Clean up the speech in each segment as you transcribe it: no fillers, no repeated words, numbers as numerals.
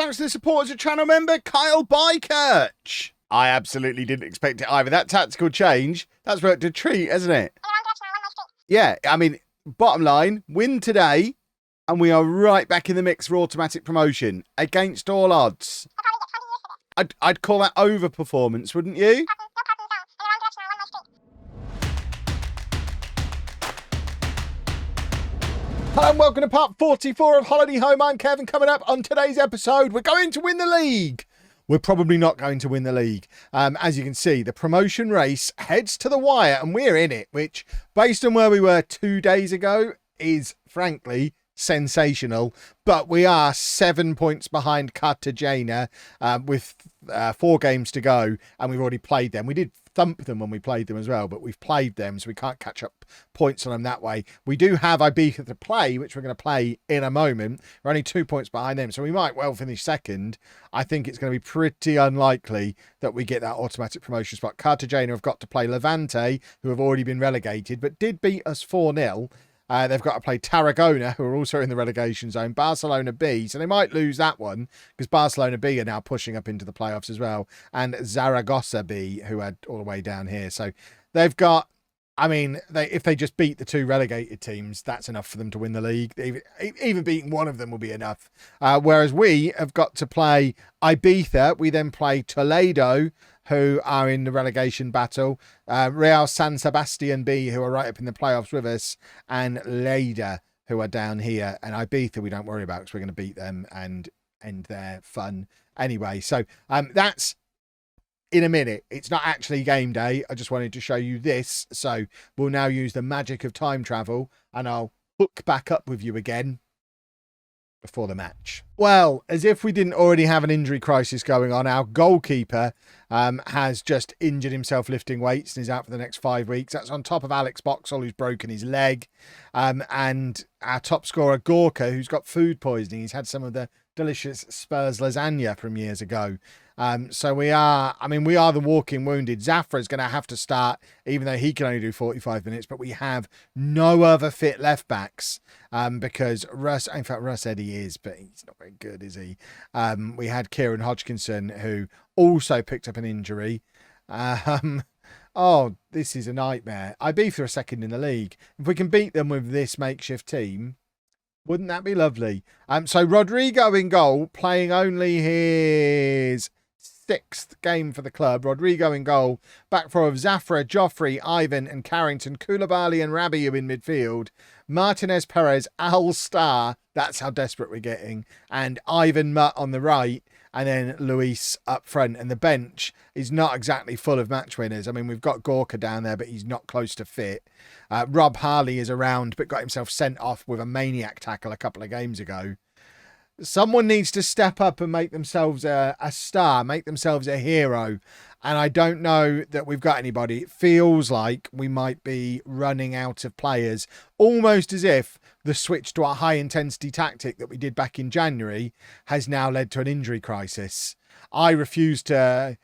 Thanks to the support as a channel member, Kyle Bykirch. I absolutely didn't expect it either. That tactical change, that's worked a treat, hasn't it? Yeah, I mean, bottom line, win today, and we are right back in the mix for automatic promotion against all odds. I'd call that overperformance, wouldn't you? Hello and welcome to part 44 of Holiday Home. I'm Kevin. Coming up on today's episode, we're going to win the league. We're probably not going to win the league. As you can see, the promotion race heads to the wire and we're in it, which, based on where we were 2 days ago, is frankly sensational. But we are 7 points behind Cartagena with 4 games to go, and we've already played them. We did thump them when we played them as well, but we've played them, so we can't catch up points on them that way. We do have Ibiza to play, which we're going to play in a moment. We're only 2 points behind them, so we might well finish second. I think it's going to be pretty unlikely that we get that automatic promotion spot. Cartagena have got to play Levante, who have already been relegated, but did beat us 4-0. They've got to play Tarragona, who are also in the relegation zone, Barcelona B, so they might lose that one because Barcelona B are now pushing up into the playoffs as well, and Zaragoza B, who are all the way down here. So they've got, I mean, if they just beat the 2 relegated teams, that's enough for them to win the league. Even beating one of them will be enough. Whereas we have got to play Ibiza. We then play Toledo, who are in the relegation battle, Real San Sebastian B, who are right up in the playoffs with us, and Liga, who are down here. And Ibiza we don't worry about because we're going to beat them and end their fun anyway. So that's in a minute. It's not actually game day. I just wanted to show you this. So we'll now use the magic of time travel and I'll hook back up with you again before the match. Well, as if we didn't already have an injury crisis going on, our goalkeeper has just injured himself lifting weights and is out for the next 5 weeks. That's on top of Alex Boxall, who's broken his leg, and our top scorer Gorka, who's got food poisoning. He's had some of the delicious Spurs lasagna from years ago. So we are the walking wounded. Zafra is going to have to start, even though he can only do 45 minutes, but we have no other fit left backs because Russ Eddy is, but he's not very good, is he? We had Kieran Hodgkinson, who also picked up an injury. Oh, this is a nightmare. Ibiza are second in the league. If we can beat them with this makeshift team, wouldn't that be lovely? So Rodrigo in goal, playing only his 6th game for the club. Rodrigo in goal. Back four of Zafra, Joffrey, Ivan and Carrington. Koulibaly and Rabiot in midfield. Martinez, Perez, Al Star. That's how desperate we're getting. And Ivan Mutt on the right. And then Luis up front. And the bench is not exactly full of match winners. I mean, we've got Gorka down there, but he's not close to fit. Rob Harley is around, but got himself sent off with a maniac tackle a couple of games ago. Someone needs to step up and make themselves a star, make themselves a hero. And I don't know that we've got anybody. It feels like we might be running out of players, almost as if the switch to a high-intensity tactic that we did back in January has now led to an injury crisis. I refuse to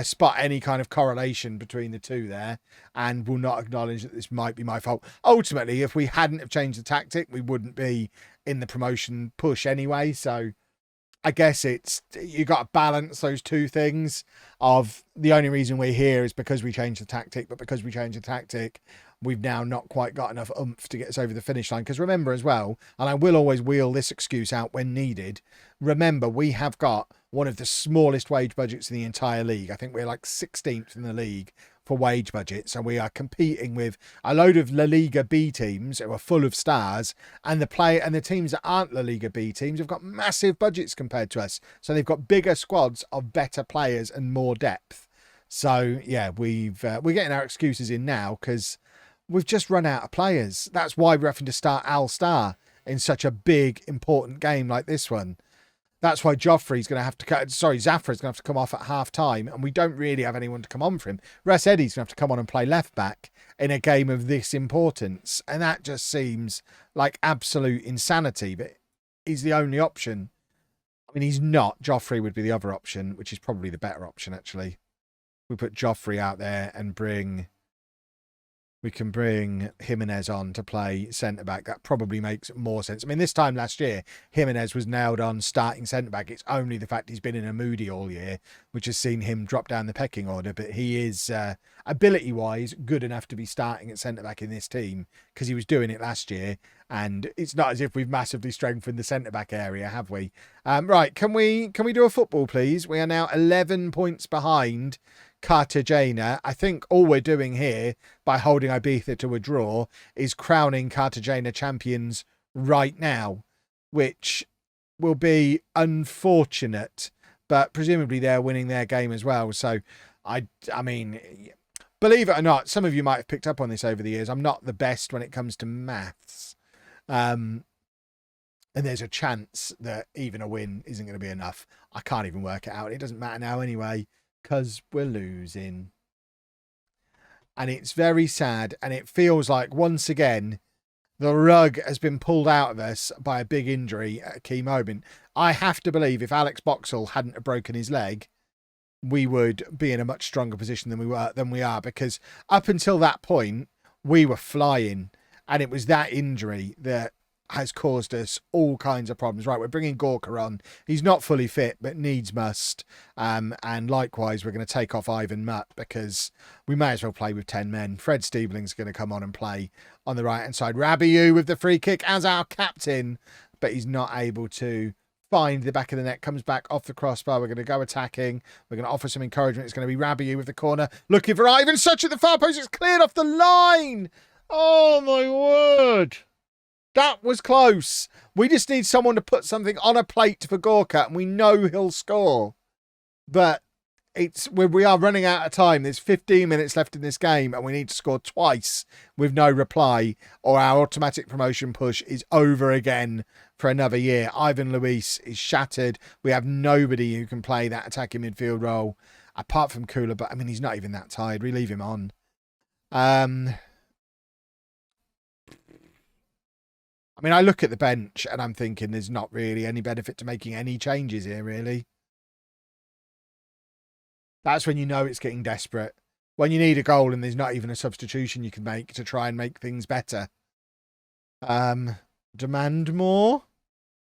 spot any kind of correlation between the two there and will not acknowledge that this might be my fault. Ultimately, if we hadn't have changed the tactic, we wouldn't be in the promotion push anyway. So I guess you got to balance those two things of the only reason we're here is because we changed the tactic, but because we changed the tactic, we've now not quite got enough oomph to get us over the finish line. Because remember as well, and I will always wheel this excuse out when needed, remember we have got one of the smallest wage budgets in the entire league. I think we're like 16th in the league for wage budget. So we are competing with a load of La Liga B teams who are full of stars, and the teams that aren't La Liga B teams have got massive budgets compared to us. So they've got bigger squads of better players and more depth. So yeah, we're getting our excuses in now because we've just run out of players. That's why we're having to start Al Star in such a big, important game like this one. That's why Zafra's going to have to come off at half time, and we don't really have anyone to come on for him. Russ Eddy's going to have to come on and play left back in a game of this importance, and that just seems like absolute insanity, but he's the only option. I mean, he's not. Joffrey would be the other option, which is probably the better option, actually. We put Joffrey out there and bring we can bring Jimenez on to play centre-back. That probably makes more sense. I mean, this time last year, Jimenez was nailed on starting centre-back. It's only the fact he's been in a moody all year, which has seen him drop down the pecking order. But he is, ability-wise, good enough to be starting at centre-back in this team because he was doing it last year. And it's not as if we've massively strengthened the centre-back area, have we? Right, can we do a football, please? We are now 11 points behind Cartagena. I think all we're doing here by holding Ibiza to a draw is crowning Cartagena champions right now, which will be unfortunate, but presumably they're winning their game as well. So I mean, believe it or not, some of you might have picked up on this over the years. I'm not the best when it comes to maths. And there's a chance that even a win isn't going to be enough. I can't even work it out. It doesn't matter now anyway, because we're losing. And it's very sad. And it feels like, once again, the rug has been pulled out of us by a big injury at a key moment. I have to believe if Alex Boxall hadn't have broken his leg, we would be in a much stronger position than we are. Because up until that point, we were flying. And it was that injury that has caused us all kinds of problems. Right, we're bringing Gorka on. He's not fully fit, but needs must. And likewise, we're going to take off Ivan Mutt because we may as well play with 10 men. Fred Steebling's going to come on and play on the right-hand side. Rabiou with the free kick as our captain, but he's not able to find the back of the net. Comes back off the crossbar. We're going to go attacking. We're going to offer some encouragement. It's going to be Rabiou with the corner. Looking for Ivan Such at the far post. It's cleared off the line. Oh, my word. That was close. We just need someone to put something on a plate for Gorka, and we know he'll score. But we are running out of time. There's 15 minutes left in this game, and we need to score twice with no reply, or our automatic promotion push is over again for another year. Ivan Luis is shattered. We have nobody who can play that attacking midfield role, apart from Kula, but I mean, he's not even that tired. We leave him on. I mean, I look at the bench and I'm thinking there's not really any benefit to making any changes here, really. That's when you know it's getting desperate. When you need a goal and there's not even a substitution you can make to try and make things better. Demand more.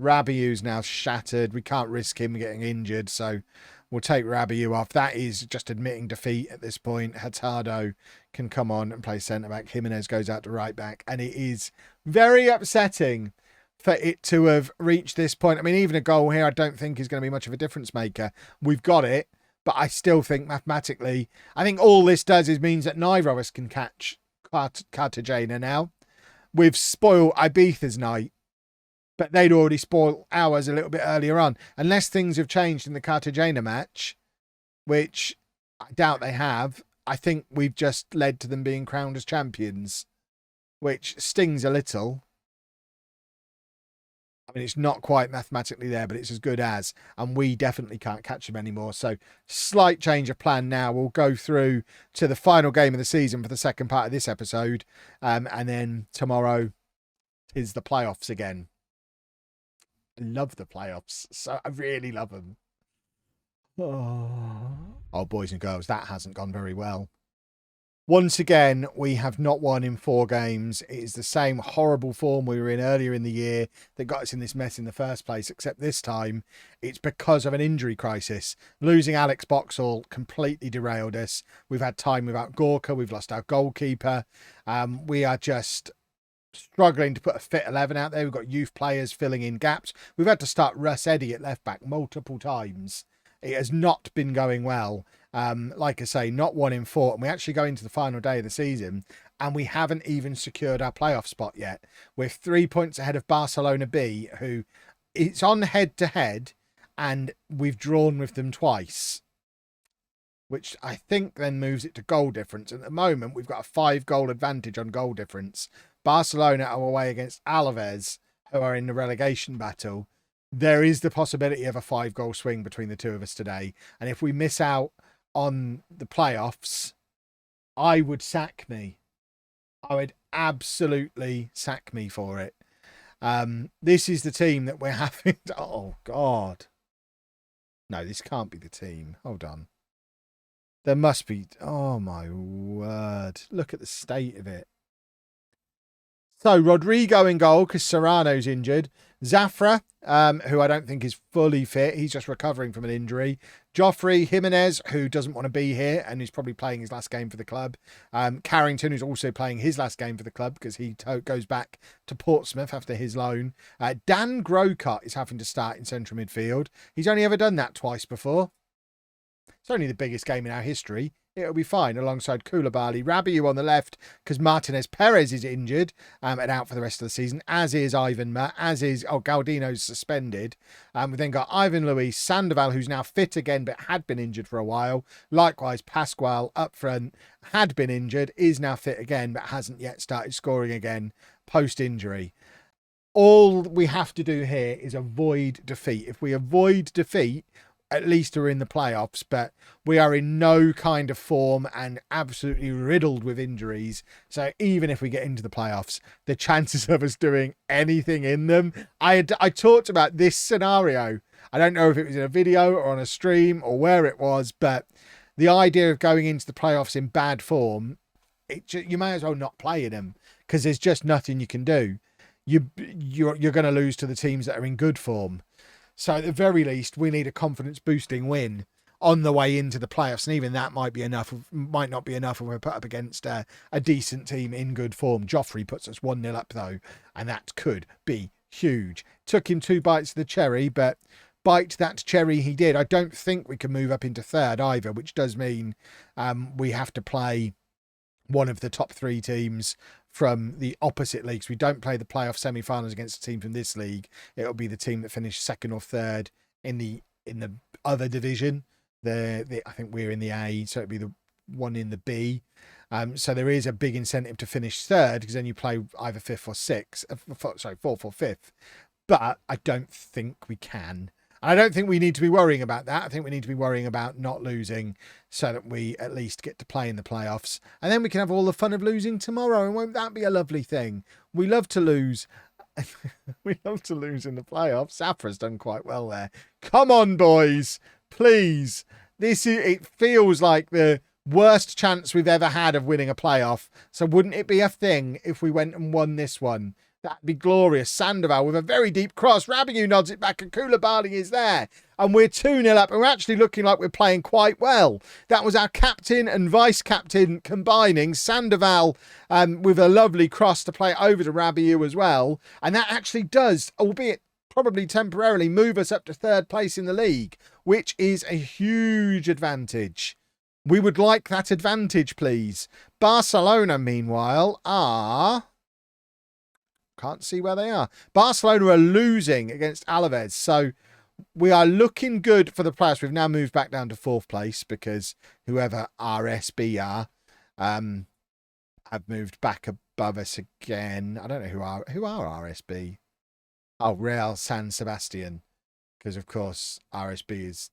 Rabiou's now shattered. We can't risk him getting injured, so we'll take Rabiou off. That is just admitting defeat at this point. Hurtado can come on and play centre-back. Jimenez goes out to right-back. And it is very upsetting for it to have reached this point. I mean, even a goal here I don't think is going to be much of a difference maker. We've got it, but I still think mathematically, I think all this does is means that neither of us can catch Cartagena now. We've spoiled Ibiza's night, but they'd already spoiled ours a little bit earlier on. Unless things have changed in the Cartagena match, which I doubt they have, I think we've just led to them being crowned as champions, which stings a little. I mean, it's not quite mathematically there, but it's as good as, and we definitely can't catch them anymore. So slight change of plan now. We'll go through to the final game of the season for the second part of this episode. And then tomorrow is the playoffs again. I love the playoffs. So I really love them. Oh, boys and girls, that hasn't gone very well. Once again, we have not won in 4 games. It is the same horrible form we were in earlier in the year that got us in this mess in the first place, except this time it's because of an injury crisis. Losing Alex Boxall completely derailed us. We've had time without Gorka. We've lost our goalkeeper. We are just struggling to put a fit 11 out there. We've got youth players filling in gaps. We've had to start Russ Eddy at left back multiple times. It has not been going well. Like I say, not 1 in 4. And we actually go into the final day of the season and we haven't even secured our playoff spot yet. We're 3 points ahead of Barcelona B, who it's on head-to-head, and we've drawn with them twice, which I think then moves it to goal difference. At the moment, we've got a 5-goal advantage on goal difference. Barcelona are away against Alaves, who are in the relegation battle. There is the possibility of a 5-goal swing between the two of us today. And if we miss out on the playoffs, I would sack me. I would absolutely sack me for it. This is the team that we're having. Oh, God. No, this can't be the team. Hold on. There must be. Oh, my word. Look at the state of it. So, Rodrigo in goal because Serrano's injured. Zafra, who I don't think is fully fit. He's just recovering from an injury. Joffrey, Jimenez, who doesn't want to be here and is probably playing his last game for the club. Carrington, who's also playing his last game for the club because he goes back to Portsmouth after his loan. Dan Grocott is having to start in central midfield. He's only ever done that twice before. It's only the biggest game in our history. It'll be fine alongside Koulibaly. Rabiot on the left because Martinez Perez is injured and out for the rest of the season, as is Ivan Ma, as is Galdino's suspended. We've then got Ivan Luis, Sandoval, who's now fit again but had been injured for a while. Likewise, Pascual up front, had been injured, is now fit again but hasn't yet started scoring again post-injury. All we have to do here is avoid defeat. If we avoid defeat, at least we're in the playoffs, but we are in no kind of form and absolutely riddled with injuries. So even if we get into the playoffs, the chances of us doing anything in them, I talked about this scenario. I don't know if it was in a video or on a stream or where it was, but the idea of going into the playoffs in bad form, you may as well not play in them because there's just nothing you can do. You're going to lose to the teams that are in good form. So at the very least, we need a confidence-boosting win on the way into the playoffs, and even that might not be enough when we're put up against a decent team in good form. Joffrey puts us 1-0 up though, and that could be huge. Took him 2 bites of the cherry, but bite that cherry he did. I don't think we can move up into third either, which does mean we have to play one of the top 3 teams from the opposite leagues. We don't play the playoff semi-finals against a team from this league. It'll be the team that finished 2nd or 3rd in the other division. I think we're in the A, so it'll be the one in the B. So there is a big incentive to finish 3rd because then you play either 5th or 6th. 4th or 5th. But I don't think we can. I don't think we need to be worrying about that. I think we need to be worrying about not losing so that we at least get to play in the playoffs. And then we can have all the fun of losing tomorrow. And won't that be a lovely thing? We love to lose. We love to lose in the playoffs. Safra's done quite well there. Come on, boys. Please. It feels like the worst chance we've ever had of winning a playoff. So wouldn't it be a thing if we went and won this one? That'd be glorious. Sandoval with a very deep cross. Rabiot nods it back and Koulibaly is there. And we're 2-0 up and we're actually looking like we're playing quite well. That was our captain and vice-captain combining. Sandoval with a lovely cross to play over to Rabiot as well. And that actually does, albeit probably temporarily, move us up to 3rd place in the league, which is a huge advantage. We would like that advantage, please. Barcelona, meanwhile, are... Can't see where they are. Barcelona are losing against Alaves. So we are looking good for the playoffs. We've now moved back down to 4th place because whoever RSB are have moved back above us again. I don't know who are RSB. Oh, Real San Sebastian. Because, of course, RSB is...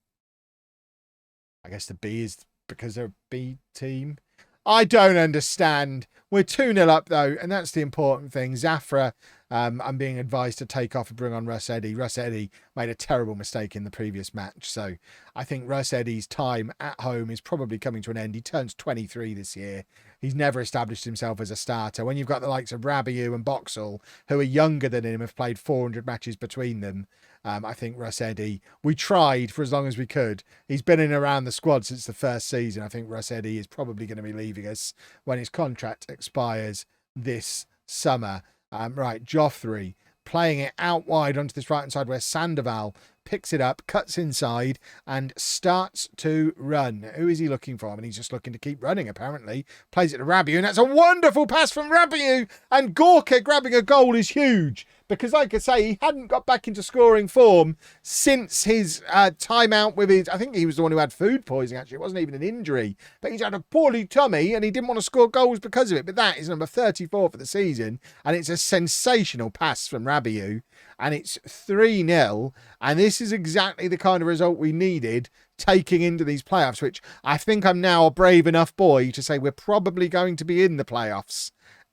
I guess the B is because they're a B team. I don't understand. We're 2-0 up, though, and that's the important thing. Zafra, I'm being advised to take off and bring on Russ Eddy. Russ Eddy made a terrible mistake in the previous match, so I think Russ Eddy's time at home is probably coming to an end. He turns 23 this year. He's never established himself as a starter. When you've got the likes of Rabiot and Boxall, who are younger than him, have played 400 matches between them, I think Russ Eddy, we tried for as long as we could. He's been in around the squad since the first season. I think Russ Eddy is probably going to be leaving us when his contract expires this summer. Right, Joffrey playing it out wide onto this right-hand side where Sandoval picks it up, cuts inside, and starts to run. Who is he looking for? I mean, he's just looking to keep running, apparently. Plays it to Rabiot, and that's a wonderful pass from Rabiot, and Gorka grabbing a goal is huge, because like I say, he hadn't got back into scoring form since his time out with his... I think he was the one who had food poisoning, actually. It wasn't even an injury, but he's had a poorly tummy, and he didn't want to score goals because of it, but that is number 34 for the season, and it's a sensational pass from Rabiot, and it's 3-0, and this is exactly the kind of result we needed taking into these playoffs, which I think I'm now a brave enough boy to say we're probably going to be in the playoffs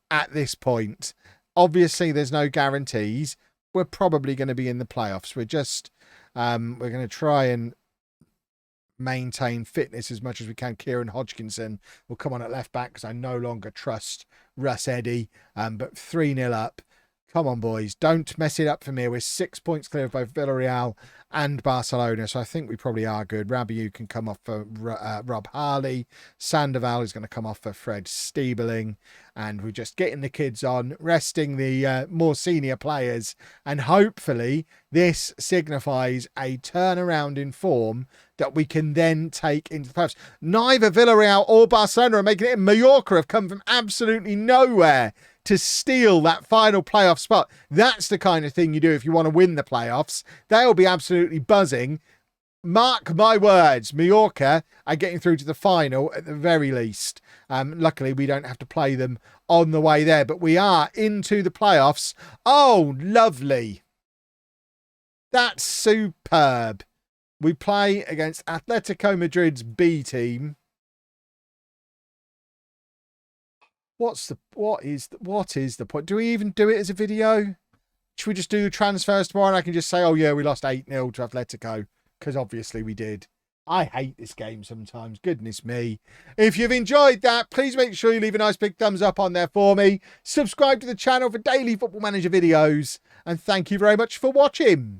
at this point. Obviously, there's no guarantees. We're probably going to be in the playoffs. We're just, we're going to try and maintain fitness as much as we can. Kieran Hodgkinson will come on at left back because I no longer trust Russ Eddy. But 3-0 up. Come on, boys. Don't mess it up for me. We're 6 points clear of both Villarreal and Barcelona, so I think we probably are good. Rabiot can come off for Rob Harley. Sandoval is going to come off for Fred Stiebeling. And we're just getting the kids on, resting the more senior players. And hopefully this signifies a turnaround in form that we can then take into the playoffs. Neither Villarreal or Barcelona are making it in. Mallorca have come from absolutely nowhere to steal that final playoff spot. That's the kind of thing you do if you want to win the playoffs. They'll be absolutely buzzing. Mark my words, Mallorca are getting through to the final at the very least. Luckily, we don't have to play them on the way there, but we are into the playoffs. Oh, lovely. That's superb. We play against Atletico Madrid's B team. What is the point? Do we even do it as a video? Should we just do transfers tomorrow and I can just say, oh yeah, we lost 8-0 to Atletico? Because obviously we did. I hate this game sometimes. Goodness me. If you've enjoyed that, please make sure you leave a nice big thumbs up on there for me. Subscribe to the channel for daily Football Manager videos. And thank you very much for watching.